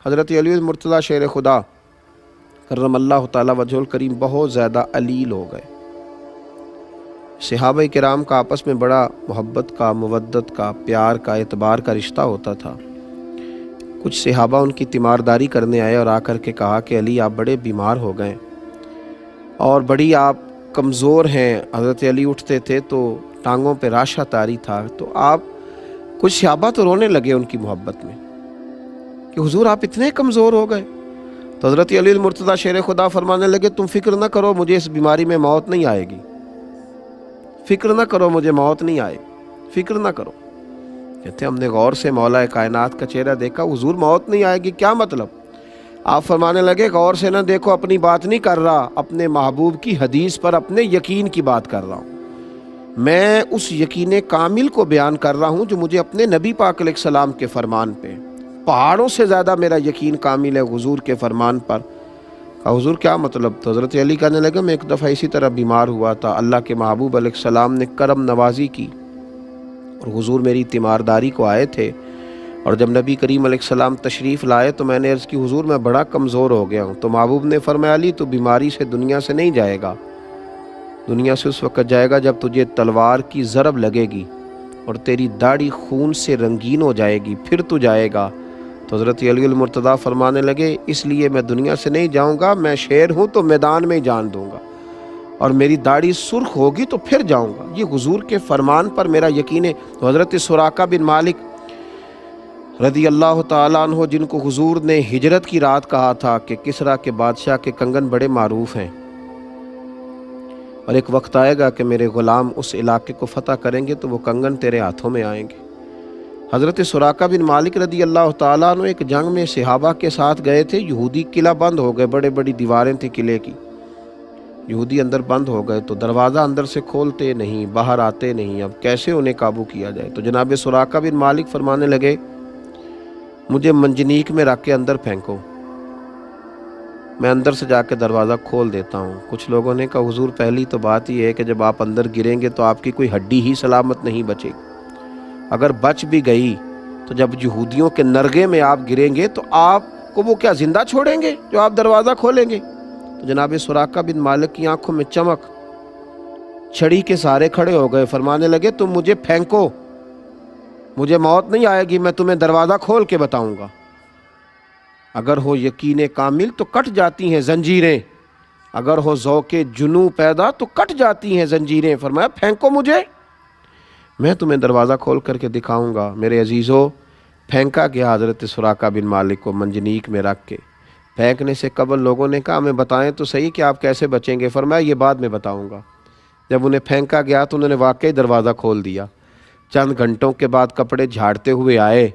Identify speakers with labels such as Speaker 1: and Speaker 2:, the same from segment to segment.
Speaker 1: حضرت علی المرتضیٰ شیر خدا کرم اللہ تعالی وجہہ الکریم بہت زیادہ علیل ہو گئے۔ صحابہ کرام کا آپس میں بڑا محبت کا، مودت کا، پیار کا، اعتبار کا رشتہ ہوتا تھا۔ کچھ صحابہ ان کی تیمارداری کرنے آئے اور آ کر کے کہا کہ علی آپ بڑے بیمار ہو گئے اور بڑی آپ کمزور ہیں۔ حضرت علی اٹھتے تھے تو ٹانگوں پہ راشہ طاری تھا، تو آپ کچھ صحابہ تو رونے لگے ان کی محبت میں کہ حضور آپ اتنے کمزور ہو گئے۔ تو حضرت علی المرتضیٰ شیر خدا فرمانے لگے تم فکر نہ کرو، مجھے اس بیماری میں موت نہیں آئے گی، فکر نہ کرو، مجھے موت نہیں آئے، فکر نہ کرو۔ کہتے ہم نے غور سے مولا کائنات کا چہرہ دیکھا، حضور موت نہیں آئے گی، کیا مطلب؟ آپ فرمانے لگے غور سے نہ دیکھو، اپنی بات نہیں کر رہا، اپنے محبوب کی حدیث پر اپنے یقین کی بات کر رہا ہوں۔ میں اس یقین کامل کو بیان کر رہا ہوں جو مجھے اپنے نبی پاک علیہ السلام کے فرمان پہ، پہاڑوں سے زیادہ میرا یقین کامل ہے حضور کے فرمان پر۔ کہا حضور کیا مطلب؟ تو حضرت علی کہنے لگا میں ایک دفعہ اسی طرح بیمار ہوا تھا، اللہ کے محبوب علیہ السلام نے کرم نوازی کی اور حضور میری تیمارداری کو آئے تھے، اور جب نبی کریم علیہ السلام تشریف لائے تو میں نے عرض کی حضور میں بڑا کمزور ہو گیا ہوں۔ تو محبوب نے فرمایا علی تو بیماری سے دنیا سے نہیں جائے گا، دنیا سے اس وقت جائے گا جب تجھے تلوار کی ضرب لگے گی اور تیری داڑھی خون سے رنگین ہو جائے گی، پھر تو جائے گا۔ تو حضرت علی المرتضیٰ فرمانے لگے اس لیے میں دنیا سے نہیں جاؤں گا، میں شیر ہوں تو میدان میں ہی جان دوں گا، اور میری داڑھی سرخ ہوگی تو پھر جاؤں گا۔ یہ حضور کے فرمان پر میرا یقین ہے۔ تو حضرت سراقہ بن مالک رضی اللہ تعالیٰ عنہ، جن کو حضور نے ہجرت کی رات کہا تھا کہ کسریٰ کے بادشاہ کے کنگن بڑے معروف ہیں اور ایک وقت آئے گا کہ میرے غلام اس علاقے کو فتح کریں گے تو وہ کنگن تیرے ہاتھوں میں آئیں گے۔ حضرت سراقہ بن مالک رضی اللہ تعالیٰ عنہ ایک جنگ میں صحابہ کے ساتھ گئے تھے، یہودی قلعہ بند ہو گئے، بڑے بڑی دیواریں تھیں قلعے کی، یہودی اندر بند ہو گئے، تو دروازہ اندر سے کھولتے نہیں، باہر آتے نہیں، اب کیسے انہیں قابو کیا جائے؟ تو جناب سراقہ بن مالک فرمانے لگے مجھے منجنیق میں رکھ کے اندر پھینکو، میں اندر سے جا کے دروازہ کھول دیتا ہوں۔ کچھ لوگوں نے کہا حضور پہلی تو بات یہ ہے کہ جب آپ اندر گریں گے تو آپ کی کوئی ہڈی ہی سلامت نہیں بچے گی، اگر بچ بھی گئی تو جب یہودیوں کے نرغے میں آپ گریں گے تو آپ کو وہ کیا زندہ چھوڑیں گے جو آپ دروازہ کھولیں گے؟ تو جناب سراقہ بن مالک کی آنکھوں میں چمک، چھڑی کے سہارے کھڑے ہو گئے، فرمانے لگے تم مجھے پھینکو، مجھے موت نہیں آئے گی، میں تمہیں دروازہ کھول کے بتاؤں گا۔ اگر ہو یقین کامل تو کٹ جاتی ہیں زنجیریں، اگر ہو ذوق جنوں پیدا تو کٹ جاتی ہیں زنجیریں۔ فرمایا پھینکو مجھے، میں تمہیں دروازہ کھول کر کے دکھاؤں گا۔ میرے عزیزو، پھینکا گیا حضرت سراقہ بن مالک کو منجنیق میں رکھ کے۔ پھینکنے سے قبل لوگوں نے کہا ہمیں بتائیں تو صحیح کہ آپ کیسے بچیں گے؟ فرمایا یہ بعد میں بتاؤں گا۔ جب انہیں پھینکا گیا تو انہوں نے واقعی دروازہ کھول دیا۔ چند گھنٹوں کے بعد کپڑے جھاڑتے ہوئے آئے،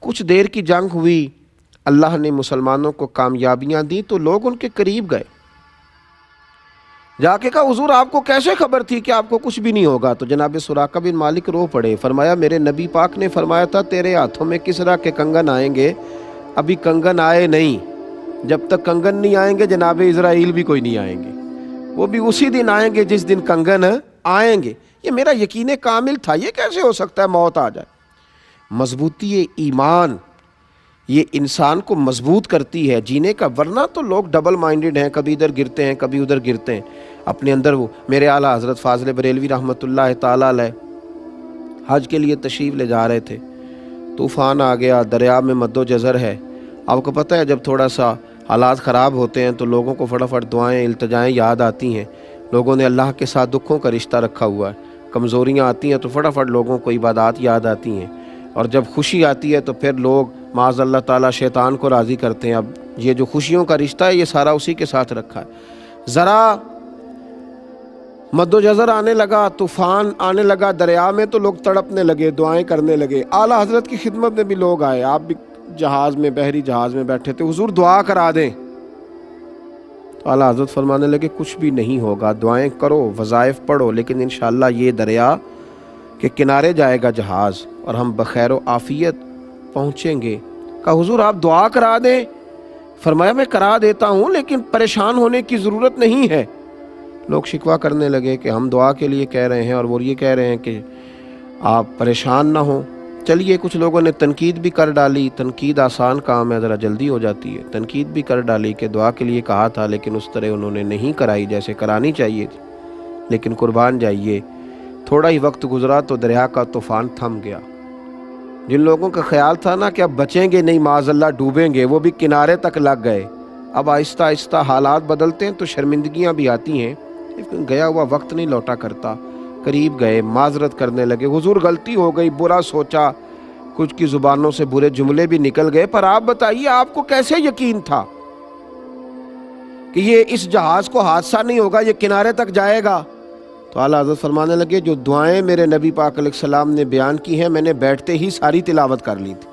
Speaker 1: کچھ دیر کی جنگ ہوئی، اللہ نے مسلمانوں کو کامیابیاں دی تو لوگ ان کے قریب گئے، جا کے کہا حضور آپ کو کیسے خبر تھی کہ آپ کو کچھ بھی نہیں ہوگا؟ تو جناب سراقہ بن مالک رو پڑے، فرمایا میرے نبی پاک نے فرمایا تھا تیرے ہاتھوں میں کسریٰ کے کنگن آئیں گے، ابھی کنگن آئے نہیں، جب تک کنگن نہیں آئیں گے جناب اسرائیل بھی کوئی نہیں آئیں گے، وہ بھی اسی دن آئیں گے جس دن کنگن آئیں گے۔ یہ میرا یقین کامل تھا، یہ کیسے ہو سکتا ہے موت آ جائے؟ مضبوطی ایمان یہ انسان کو مضبوط کرتی ہے جینے کا، ورنہ تو لوگ ڈبل مائنڈڈ ہیں، کبھی ادھر گرتے ہیں کبھی ادھر گرتے ہیں اپنے اندر۔ وہ میرے اعلیٰ حضرت فاضل بریلوی رحمۃ اللہ تعالیٰ علیہ حج کے لیے تشریف لے جا رہے تھے، طوفان آ گیا، دریا میں مد و جزر ہے۔ آپ کو پتہ ہے جب تھوڑا سا حالات خراب ہوتے ہیں تو لوگوں کو فٹافٹ دعائیں التجائیں یاد آتی ہیں، لوگوں نے اللہ کے ساتھ دکھوں کا رشتہ رکھا ہوا ہے، کمزوریاں آتی ہیں تو فٹافٹ لوگوں کو عبادات یاد آتی ہیں، اور جب خوشی آتی ہے تو پھر لوگ معاذ اللہ تعالیٰ شیطان کو راضی کرتے ہیں۔ اب یہ جو خوشیوں کا رشتہ ہے یہ سارا اسی کے ساتھ رکھا ہے۔ ذرا مد و جزر آنے لگا، طوفان آنے لگا دریا میں تو لوگ تڑپنے لگے، دعائیں کرنے لگے۔ اعلیٰ حضرت کی خدمت میں بھی لوگ آئے، آپ بھی جہاز میں، بحری جہاز میں بیٹھے تھے، حضور دعا کرا دیں۔ تو اعلیٰ حضرت فرمانے لگے کچھ بھی نہیں ہوگا، دعائیں کرو، وظائف پڑھو، لیکن انشاءاللہ یہ دریا کے کنارے جائے گا جہاز اور ہم بخیر و عافیت پہنچیں گے۔ کہا حضور آپ دعا کرا دیں۔ فرمایا میں کرا دیتا ہوں لیکن پریشان ہونے کی ضرورت نہیں ہے۔ لوگ شکوہ کرنے لگے کہ ہم دعا کے لیے کہہ رہے ہیں اور وہ یہ کہہ رہے ہیں کہ آپ پریشان نہ ہوں۔ چلیے کچھ لوگوں نے تنقید بھی کر ڈالی، تنقید آسان کام ہے، ذرا جلدی ہو جاتی ہے، تنقید بھی کر ڈالی کہ دعا کے لیے کہا تھا لیکن اس طرح انہوں نے نہیں کرائی جیسے کرانی چاہیے تھی۔ لیکن قربان جائیے، تھوڑا ہی وقت گزرا تو دریا کا طوفان تھم گیا۔ جن لوگوں کا خیال تھا نا کہ اب بچیں گے نہیں، معاذ اللہ ڈوبیں گے، وہ بھی کنارے تک لگ گئے۔ اب آہستہ آہستہ حالات بدلتے ہیں تو شرمندگیاں بھی آتی ہیں، لیکن گیا ہوا وقت نہیں لوٹا کرتا۔ قریب گئے، معذرت کرنے لگے، حضور غلطی ہو گئی، برا سوچا، کچھ کی زبانوں سے برے جملے بھی نکل گئے، پر آپ بتائیے آپ کو کیسے یقین تھا کہ یہ اس جہاز کو حادثہ نہیں ہوگا، یہ کنارے تک جائے گا؟ تو اعلیٰ حضرت فرمانے لگے جو دعائیں میرے نبی پاک علیہ السلام نے بیان کی ہیں میں نے بیٹھتے ہی ساری تلاوت کر لی تھی۔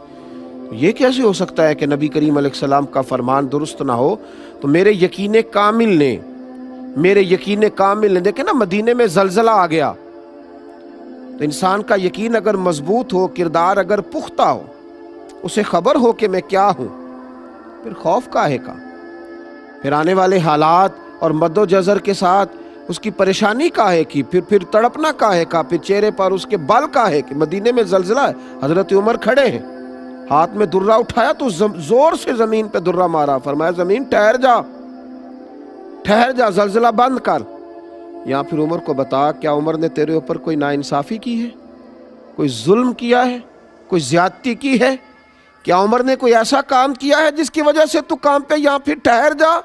Speaker 1: یہ کیسے ہو سکتا ہے کہ نبی کریم علیہ السلام کا فرمان درست نہ ہو؟ تو میرے یقین کامل نے دیکھیں نا، مدینے میں زلزلہ آ گیا تو انسان کا یقین اگر مضبوط ہو، کردار اگر پختہ ہو، اسے خبر ہو کہ میں کیا ہوں، پھر خوف کاہے کا؟ پھر آنے والے حالات اور مد و جزر کے ساتھ اس کی پریشانی کاہے کی؟ پھر تڑپنا کاہے کا؟ پھر چہرے پر اس کے بال کاہے کہ مدینے میں زلزلہ ہے، حضرت عمر کھڑے ہیں، ہاتھ میں درہ اٹھایا تو زور سے زمین پہ درہ مارا، فرمایا زمین ٹھہر جا، زلزلہ بند کر۔ یا پھر عمر کو بتا، کیا عمر نے تیرے اوپر کوئی ناانصافی کی ہے، کوئی ظلم کیا ہے، کوئی زیادتی کی ہے؟ کیا عمر نے کوئی ایسا کام کیا ہے جس کی وجہ سے تو کام پہ یا پھر ٹھہر جا؟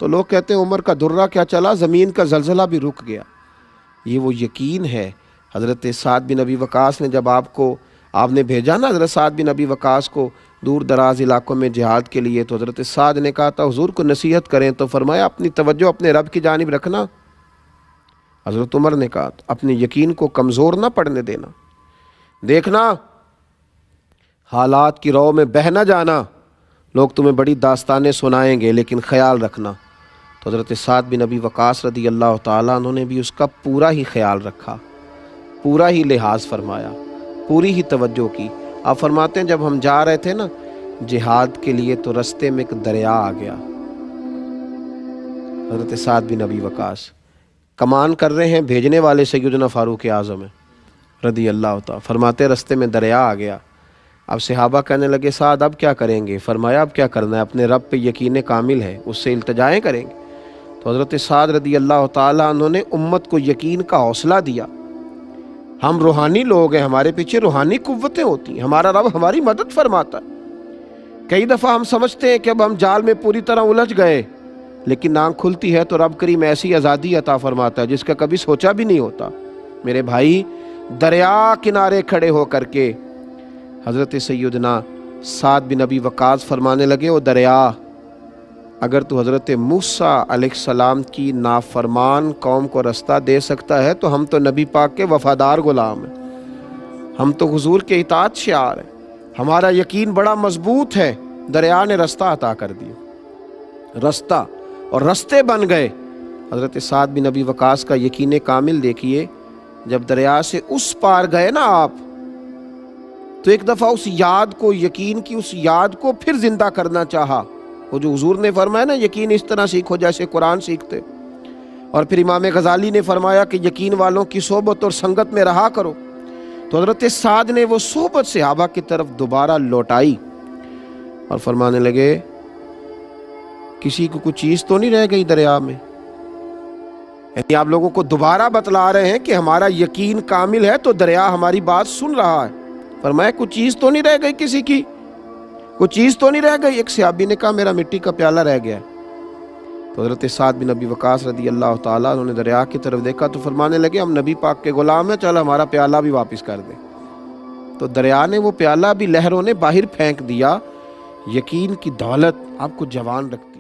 Speaker 1: تو لوگ کہتے ہیں عمر کا درہ کیا چلا، زمین کا زلزلہ بھی رک گیا۔ یہ وہ یقین ہے۔ حضرت سعد بن ابی وقاص نے جب آپ نے بھیجا نا حضرت سعد بن ابی وقاص کو دور دراز علاقوں میں جہاد کے لیے، تو حضرت سعد نے کہا تھا حضور کو نصیحت کریں، تو فرمایا اپنی توجہ اپنے رب کی جانب رکھنا۔ حضرت عمر نے کہا اپنے یقین کو کمزور نہ پڑنے دینا، دیکھنا حالات کی رو میں بہہ نہ جانا، لوگ تمہیں بڑی داستانیں سنائیں گے لیکن خیال رکھنا۔ تو حضرت سعد بن ابی وقاص رضی اللہ تعالیٰ عنہ نے بھی اس کا پورا ہی خیال رکھا، پورا ہی لحاظ فرمایا، پوری ہی توجہ کی۔ آپ فرماتے ہیں جب ہم جا رہے تھے نا جہاد کے لیے تو رستے میں ایک دریا آ گیا۔ حضرت سعد بن ابی وقاص کمان کر رہے ہیں، بھیجنے والے سیدنا فاروق اعظم ہیں رضی اللہ تعالیٰ، فرماتے رستے میں دریا آ گیا۔ اب صحابہ کہنے لگے سعد اب کیا کریں گے؟ فرمایا اب کیا کرنا ہے، اپنے رب پہ یقین کامل ہے، اس سے التجائیں کریں گے۔ تو حضرت سعد رضی اللہ تعالیٰ عنہ نے امت کو یقین کا حوصلہ دیا۔ ہم روحانی لوگ ہیں، ہمارے پیچھے روحانی قوتیں ہوتی ہیں، ہمارا رب ہماری مدد فرماتا ہے۔ کئی دفعہ ہم سمجھتے ہیں کہ اب ہم جال میں پوری طرح الجھ گئے، لیکن آنکھ کھلتی ہے تو رب کریم ایسی آزادی عطا فرماتا ہے جس کا کبھی سوچا بھی نہیں ہوتا۔ میرے بھائی، دریا کنارے کھڑے ہو کر کے حضرت سیدنا سعد بن ابی وقاص فرمانے لگے او دریا، اگر تو حضرت موسیٰ علیہ السلام کی نافرمان قوم کو رستہ دے سکتا ہے تو ہم تو نبی پاک کے وفادار غلام ہیں، ہم تو حضور کے اطاعت شعار ہیں، ہمارا یقین بڑا مضبوط ہے۔ دریا نے رستہ عطا کر دیا، رستہ اور رستے بن گئے۔ حضرت سعد بن ابی وقاص کا یقین کامل دیکھیے، جب دریا سے اس پار گئے نا آپ، تو ایک دفعہ اس یاد کو، یقین کی اس یاد کو پھر زندہ کرنا چاہا۔ وہ جو حضور نے فرمایا نا یقین اس طرح سیکھو جیسے قرآن سیکھتے، اور پھر امام غزالی نے فرمایا کہ یقین والوں کی صحبت اور سنگت میں رہا کرو، تو حضرت سعد نے وہ صحبت صحابہ کی طرف دوبارہ لوٹائی اور فرمانے لگے کسی کو کچھ چیز تو نہیں رہ گئی دریا میں؟ یعنی آپ لوگوں کو دوبارہ بتلا رہے ہیں کہ ہمارا یقین کامل ہے تو دریا ہماری بات سن رہا ہے۔ فرمایا کچھ چیز تو نہیں رہ گئی، کسی کی کچھ چیز تو نہیں رہ گئی؟ ایک صحابی نے کہا میرا مٹی کا پیالہ رہ گیا۔ تو حضرت سعد بن ابی وقاص رضی اللہ تعالیٰ انہوں نے دریا کی طرف دیکھا تو فرمانے لگے ہم نبی پاک کے غلام ہیں، چل ہمارا پیالہ بھی واپس کر دے۔ تو دریا نے وہ پیالہ بھی لہروں نے باہر پھینک دیا۔ یقین کی دولت آپ کو جوان رکھتی